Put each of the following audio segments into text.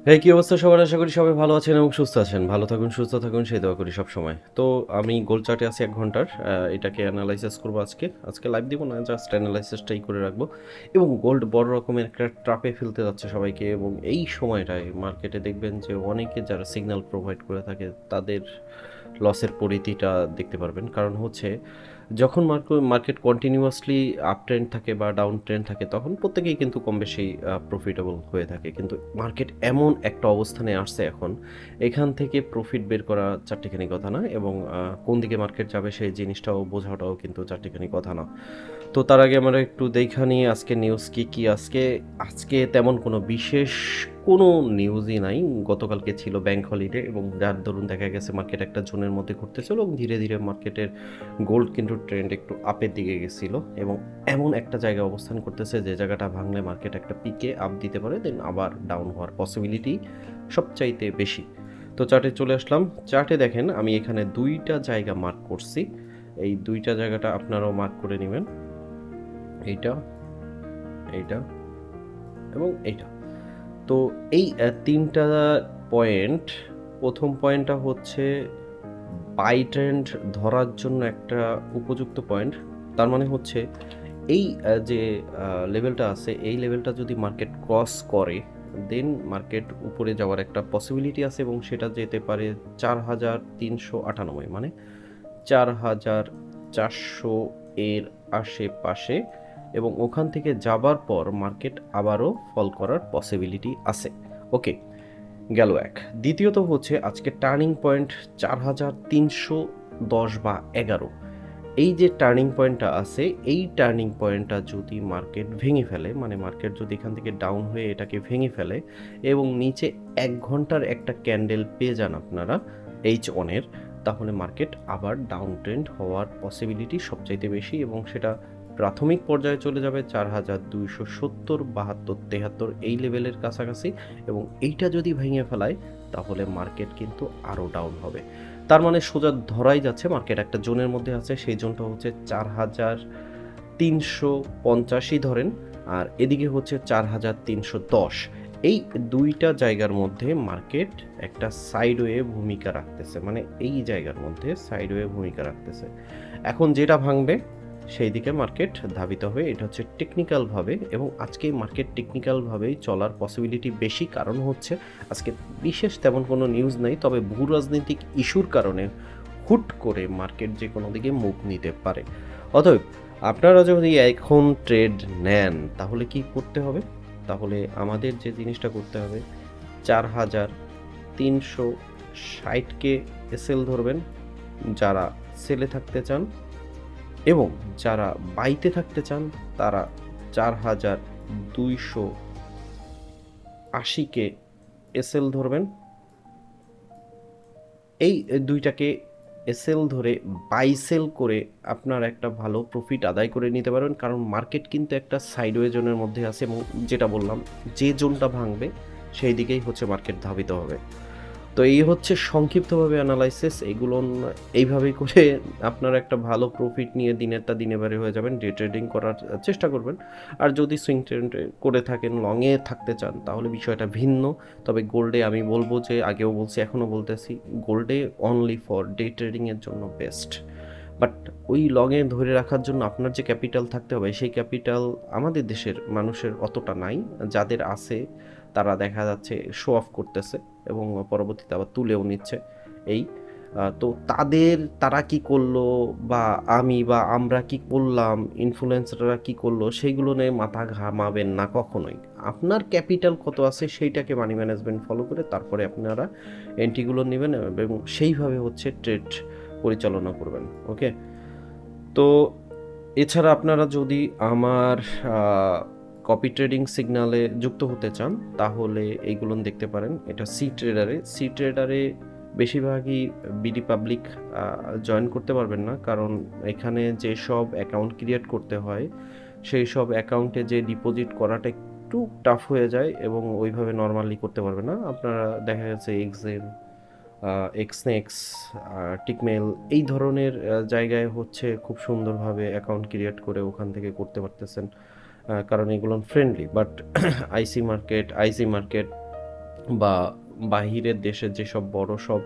কি অবস্থা সবার? আশা করি সবাই ভালো আছেন এবং সুস্থ আছেন। ভালো থাকুন, সুস্থ থাকুন সেই দোয়া করি সবসময়। তো আমি গোল চার্টে আছি ১ ঘন্টার। এটাকে এনালাইসিস করব আজকে। আজকে লাইভ দিব না, জাস্ট এনালাইসিসটাই করে রাখবো। এবং গোল্ড বড় রকমের একটা ট্র্যাপে ফেলতে যাচ্ছে সবাইকে, এবং এই সময়টায় মার্কেটে দেখবেন যে অনেকে যারা সিগন্যাল প্রোভাইড করে থাকে তাদের লসের পরিধিটা দেখতে পারবেন। কারণ হচ্ছে যখন মার্কেট কন্টিনিউয়াসলি আপ ট্রেন্ড থাকে বা ডাউন ট্রেন্ড থাকে তখন প্রত্যেকেই কিন্তু কম বেশি প্রফিটেবল হয়ে থাকে, কিন্তু মার্কেট এমন একটা অবস্থানে আসছে এখন, এখান থেকে প্রফিট বের করা চারটিখানি কথা না, এবং কোন দিকে মার্কেট যাবে সেই জিনিসটাও বোঝাটাও কিন্তু চারটিখানি কথা না। তো তার আগে আমরা একটু দেখা নিই আজকে নিউজ কি কি। আজকে তেমন কোনো বিশেষ কোনো নিউজই নাই। গতকালকে ছিল ব্যাংক হলিডে, এবং যার দরুন দেখা গেছে মার্কেট একটা জোনের মধ্যে ঘুরতেছিল, এবং ধীরে ধীরে মার্কেটের গোল্ড কিন্তু ট্রেন্ড একটু আপের দিকে গেছিল, এবং এমন একটা জায়গায় অবস্থান করতেছে যে জায়গাটা ভাঙলে মার্কেট একটা পিকে আপ দিতে পারে, দেন আবার ডাউন হওয়ার পসিবিলিটি সবচাইতে বেশি। তো চার্টে চলে আসলাম। চার্টে দেখেন আমি এখানে দুইটা জায়গা মার্ক করছি। এই দুইটা জায়গাটা আপনারাও মার্ক করে নেবেন, এইটা, এইটা এবং এইটা। তো এই ৩টা পয়েন্ট, প্রথম পয়েন্টটা হচ্ছে বাই ট্রেন্ড ধরার জন্য একটা উপযুক্ত পয়েন্ট। তার মানে হচ্ছে এই যে লেভেলটা আছে, এই লেভেলটা যদি মার্কেট ক্রস করে দেন মার্কেট উপরে যাওয়ার একটা পসিবিলিটি আছে, এবং সেটা যেতে পারে ৪,৩৯৮, মানে ৪,৪০০ এর আশেপাশে, এবং ওখান থেকে যাবার পর মার্কেট আবারও ফল করার পসিবিলিটি আছে। ওকে, গেল এক। দ্বিতীয়ত হচ্ছে আজকে টার্নিং পয়েন্ট ৪,৩১০ বা ১১। এই যে টার্নিং পয়েন্টটা আছে, এই টার্নিং পয়েন্টটা যদি মার্কেট ভেঙে ফেলে, মানে মার্কেট যদি এখান থেকে ডাউন হয়ে এটাকে ভেঙে ফেলে এবং নিচে ১ ঘন্টার একটা ক্যান্ডেল পেয়ে যান আপনারা H1 এর, তাহলে মার্কেট আবার ডাউন ট্রেন্ড হওয়ার পসিবিলিটি সবচাইতে বেশি, এবং সেটা প্রাথমিক পর্যায়ে চলে যাবে ৪,২৭০, ৭২, ৭৩ এই লেভেলের কাছাকাছি, এবং এইটা যদি ভেঙে ফেলায় তাহলে মার্কেট কিন্তু আরও ডাউন হবে। তার মানে সোজা ধরাই যাচ্ছে মার্কেট একটা জোনের মধ্যে আছে, সেই জোনটা হচ্ছে ৪,৩৫০ ধরেন, আর এদিকে হচ্ছে ৪,৩১০। এই দুইটা জায়গার মধ্যে মার্কেট একটা সাইডওয়ে ভূমিকা রাখতেছে, মানে এই জায়গার মধ্যে সাইডওয়ে ভূমিকা রাখতেছে। এখন যেটা ভাঙবে সেই দিকে মার্কেট ধাবিত হবে, এটা হচ্ছে টেকনিক্যালভাবে, এবং আজকে মার্কেট টেকনিক্যালভাবেই চলার পসিবিলিটি বেশি। কারণ হচ্ছে আজকে বিশেষ তেমন কোনো নিউজ নেই, তবে ভূ রাজনৈতিক ইস্যুর কারণে হুট করে মার্কেট যে কোনো দিকে মুভ নিতে পারে। অতএব আপনারা যদি এখন ট্রেড নেন তাহলে কি করতে হবে? তাহলে আমাদের যে জিনিসটা করতে হবে, ৪,৩৬০কে এসএল ধরবেন যারা সেলে থাকতে চান, এবং যারা বাইতে থাকতে চান তারা ৪,২৮০কে এসএল ধরবেন। এই দুইটাকে এসএল ধরে বাই সেল করে আপনার একটা ভালো প্রফিট আদায় করে নিতে পারবেন, কারণ মার্কেট কিন্তু একটা সাইডওয়ে জোনের মধ্যে আছে, এবং যেটা বললাম যে জোনটা ভাঙবে সেই দিকেই হচ্ছে মার্কেট ধাবিত হবে। তো এই হচ্ছে সংক্ষিপ্তভাবে অ্যানালাইসিস। এইগুলো এইভাবেই করে আপনারা একটা ভালো প্রফিট নিয়ে দিনেরটা দিনে বারে হয়ে যাবেন, ডে ট্রেডিং করার চেষ্টা করবেন। আর যদি সুইং ট্রেড করে থাকেন, লংয়ে থাকতে চান, তাহলে বিষয়টা ভিন্ন। তবে গোল্ডে আমি বলবো যে, আগেও বলছি এখনও বলতেছি, গোল্ডে অনলি ফর ডে ট্রেডিংয়ের জন্য বেস্ট। বাট ওই লংয়ে ধরে রাখার জন্য আপনার যে ক্যাপিটাল থাকতে হবে, সেই ক্যাপিটাল আমাদের দেশের মানুষের অতটা নাই। যাদের আছে তারা দেখা যাচ্ছে শো অফ করতেছে এবং পরবর্তীতে আবার তুলেও নিচ্ছে। এই তো তারা কি করলো, বা আমি বা আমরা কি করলাম, ইনফ্লুয়েন্সাররা কি করলো, সেইগুলো নিয়ে মাথা ঘামাবেন না কখনোই। আপনার ক্যাপিটাল কত আছে সেইটাকে মানি ম্যানেজমেন্ট ফলো করে তারপরে আপনারা এন্ট্রিগুলো নেবেন, এবং সেইভাবে হচ্ছে ট্রেড পরিচালনা করবেন। ওকে, তো এছাড়া আপনারা যদি আমার কপি ট্রেডিং সিগনালে যুক্ত হতে চান তাহলে এইগুলো দেখতে পারেন। এটা সি ট্রেডারে বেশিরভাগই বিডি পাবলিক জয়েন করতে পারবেন না, কারণ এখানে যেসব অ্যাকাউন্ট ক্রিয়েট করতে হয় সেই সব অ্যাকাউন্টে যে ডিপোজিট করাটা একটু টাফ হয়ে যায়, এবং ওইভাবে নর্মালি করতে পারবেন না আপনারা। দেখা যাচ্ছে এক্সেম, এক্সনেক্স, টিকমেল এই ধরনের জায়গায় হচ্ছে খুব সুন্দরভাবে অ্যাকাউন্ট ক্রিয়েট করে ওখান থেকে করতে পারতেছেন, কারণ এগুলো ফ্রেন্ডলি। বাট আইসি মার্কেট বা বাহিরের দেশের যেসব বড় সব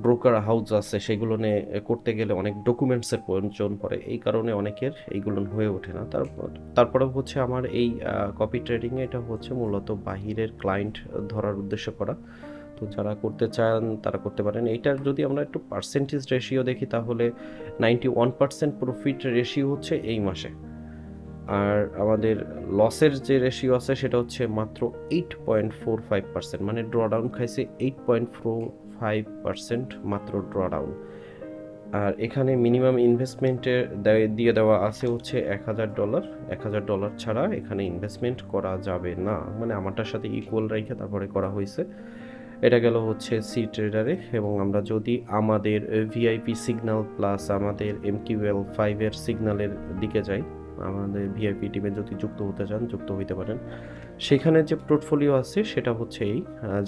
ব্রোকার হাউস আছে সেগুলো নিয়ে করতে গেলে অনেক ডকুমেন্টসের প্রয়োজন পড়ে, এই কারণে অনেকের এইগুলো হয়ে ওঠে না। তারপরে হচ্ছে আমার এই কপি ট্রেডিংয়ে এটা হচ্ছে মূলত বাহিরের ক্লায়েন্ট ধরার উদ্দেশ্য করা। তো যারা করতে চান তারা করতে পারেন। এইটার যদি আমরা একটু পার্সেন্টেজ রেশিও দেখি তাহলে 91% প্রফিট রেশিও হচ্ছে এই মাসে। আর আমাদের লসের যে রেশিও আছে সেটা হচ্ছে মাত্র 8.45%, মানে ড্রডাউন খাইছে 8.45% মাত্র ড্রডাউন। আর এখানে মিনিমাম ইনভেস্টমেন্টের দিয়ে দেওয়া আছে হচ্ছে $1,000। $1,000 ছাড়া এখানে ইনভেস্টমেন্ট করা যাবে না, মানে আমারটার সাথে ইকুয়াল রেখে তারপরে করা হয়েছে। এটা গেল হচ্ছে সি ট্রেডারে। এবং আমরা যদি আমাদের ভিআইপি সিগন্যাল প্লাস আমাদের MQL5 সিগন্যালের দিকে যাই, আমাদের ভিআইপি টিমে যদি যুক্ত হতে চান যুক্ত হইতে পারেন। সেখানে যে পোর্টফোলিও আছে সেটা হচ্ছে এই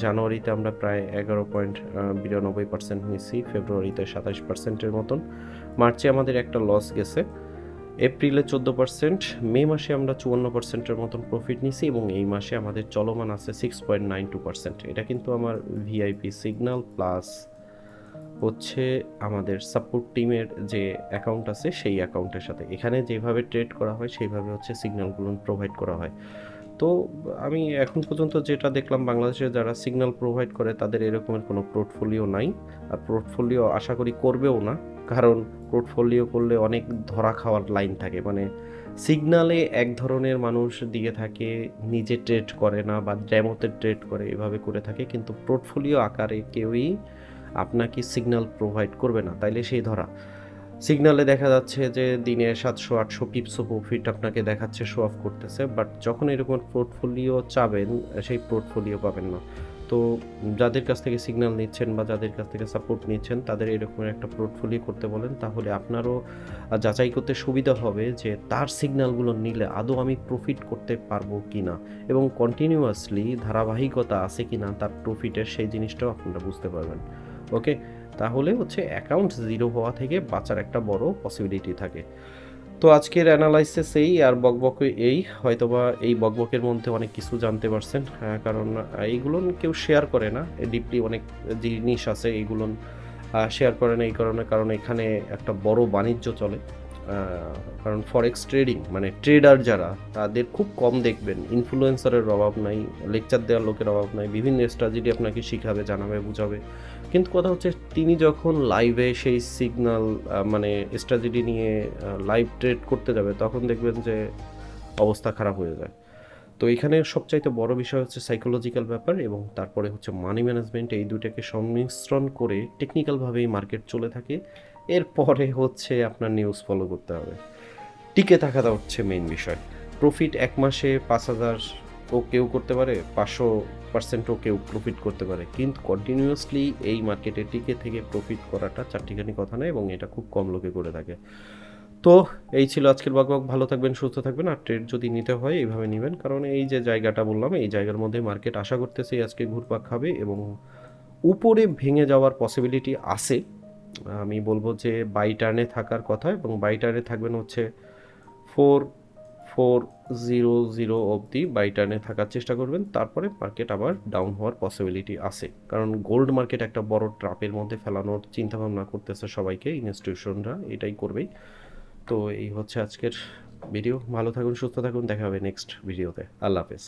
জানুয়ারিতে আমরা প্রায় 11.92% নিচ্ছি, ফেব্রুয়ারিতে 27%-এর মতন, মার্চে আমাদের একটা লস গেছে, এপ্রিলে 14%, মে মাসে আমরা 54%-এর মতন প্রফিট নিছি এবং এই মাসে আমাদের চলমান আছে 6.92%। এটা কিন্তু আমার ভিআইপি সিগন্যাল প্লাস হচ্ছে আমাদের সাপোর্ট টিমের যে অ্যাকাউন্ট আছে সেই অ্যাকাউন্টের সাথে এখানে যেভাবে ট্রেড করা হয় সেইভাবে হচ্ছে সিগন্যালগুলো প্রোভাইড করা হয়। তো আমি এখন পর্যন্ত যেটা দেখলাম বাংলাদেশে যারা সিগন্যাল প্রোভাইড করে তাদের এরকমের কোনো পোর্টফোলিও নাই, আর পোর্টফোলিও আশা করি করবেও না, কারণ পোর্টফোলিও করলে অনেক ধরা খাওয়ার লাইন থাকে। মানে সিগনালে এক ধরনের মানুষ দিয়ে থাকে, নিজে ট্রেড করে না বা ডেমোতে ট্রেড করে, এভাবে করে থাকে, কিন্তু পোর্টফোলিও আকারে কেউই আপনাকে সিগন্যাল প্রোভাইড করবে না, তাইলে সেই ধরা। সিগনালে দেখা যাচ্ছে যে দিনে 700-800 পিপসও প্রফিট আপনাকে দেখাচ্ছে, শো অফ করতেছে, বাট যখন এরকম পোর্টফোলিও চাবেন সেই পোর্টফোলিও পাবেন না। তো যাদের কাছ থেকে সিগন্যাল নিচ্ছেন বা যাদের কাছ থেকে সাপোর্ট নিচ্ছেন তাদের এরকম একটা পোর্টফোলিও করতে বলেন, তাহলে আপনারও যাচাই করতে সুবিধা হবে যে তার সিগন্যালগুলো নিলে আদৌ আমি প্রফিট করতে পারবো কি না, এবং কন্টিনিউয়াসলি ধারাবাহিকতা আছে কি না তার প্রফিটের, সেই জিনিসটাও আপনারা বুঝতে পারবেন। ওকে, তাহলে হচ্ছে অ্যাকাউন্ট জিরো হওয়া থেকে বাঁচার একটা বড় পসিবিলিটি থাকে। তো আজকের অ্যানালাইসিস এই, আর বকবকে এই, হয়তোবা এই বকবকের মধ্যে অনেক কিছু জানতে পারছেন, কারণ এইগুলো কেউ শেয়ার করে না, ডিপলি অনেক জিনিস আছে এইগুলো শেয়ার করে না এই কারণে, কারণ এখানে একটা বড় বাণিজ্য চলে। কারণ ফরেক্স ট্রেডিং মানে ট্রেডার যারা তাদের খুব কম দেখবেন, ইনফ্লুয়েন্সারের অভাব নাই, লেকচার দেওয়ার লোকের অভাব নাই, বিভিন্ন স্ট্র্যাটেজি আপনাকে শিখাবে, জানাবে, বুঝাবে, কিন্তু কথা হচ্ছে তিনি যখন লাইভে সেই সিগন্যাল মানে স্ট্র্যাটেজি নিয়ে লাইভ ট্রেড করতে যাবে তখন দেখবেন যে অবস্থা খারাপ হয়ে যায়। তো এখানে সবচাইতে বড় বিষয় হচ্ছে সাইকোলজিক্যাল ব্যাপার, এবং তারপরে হচ্ছে মানি ম্যানেজমেন্ট, এই দুটাকে সংমিশ্রণ করে টেকনিক্যালভাবেই মার্কেট চলে থাকে। এরপরে হচ্ছে আপনার নিউজ ফলো করতে হবে, টিকে থাকাটা হচ্ছে মেইন বিষয়। প্রফিট এক মাসে 5,000 ও কেউ করতে পারে, 500%ও কেউ প্রফিট করতে পারে, কিন্তু কন্টিনিউয়াসলি এই মার্কেটে টিকে থেকে প্রফিট করাটা চারটিখানি কথা নয়, এবং এটা খুব কম লোকে করে থাকে। তো এই ছিল আজকের বকবক। ভালো থাকবেন, সুস্থ থাকবেন, আর ট্রেড যদি নিতে হয় এইভাবে নেবেন, কারণ এই যে জায়গাটা বললাম এই জায়গার মধ্যে মার্কেট আশা করতেছি আজকে ঘুরপাক খাবে এবং উপরে ভেঙে যাওয়ার পসিবিলিটি আছে। আমি বলবো যে বাই টার্নে থাকার কথা, এবং বাই টার্নে থাকবেন হচ্ছে 4400 অবধি বাই টার্নে থাকার চেষ্টা করবেন, তারপরে মার্কেট আবার ডাউন হওয়ার পসিবিলিটি আছে, কারণ গোল্ড মার্কেট একটা বড় ট্র্যাপের মধ্যে ফেলানোর চিন্তাভাবনা করতেছে সবাইকে, ইনস্টিটিউশনরা এটাই করবেই। তো এই হচ্ছে আজকের ভিডিও। ভালো থাকুন, সুস্থ থাকুন, দেখা হবে নেক্সট ভিডিওতে। আল্লাহ হাফেজ।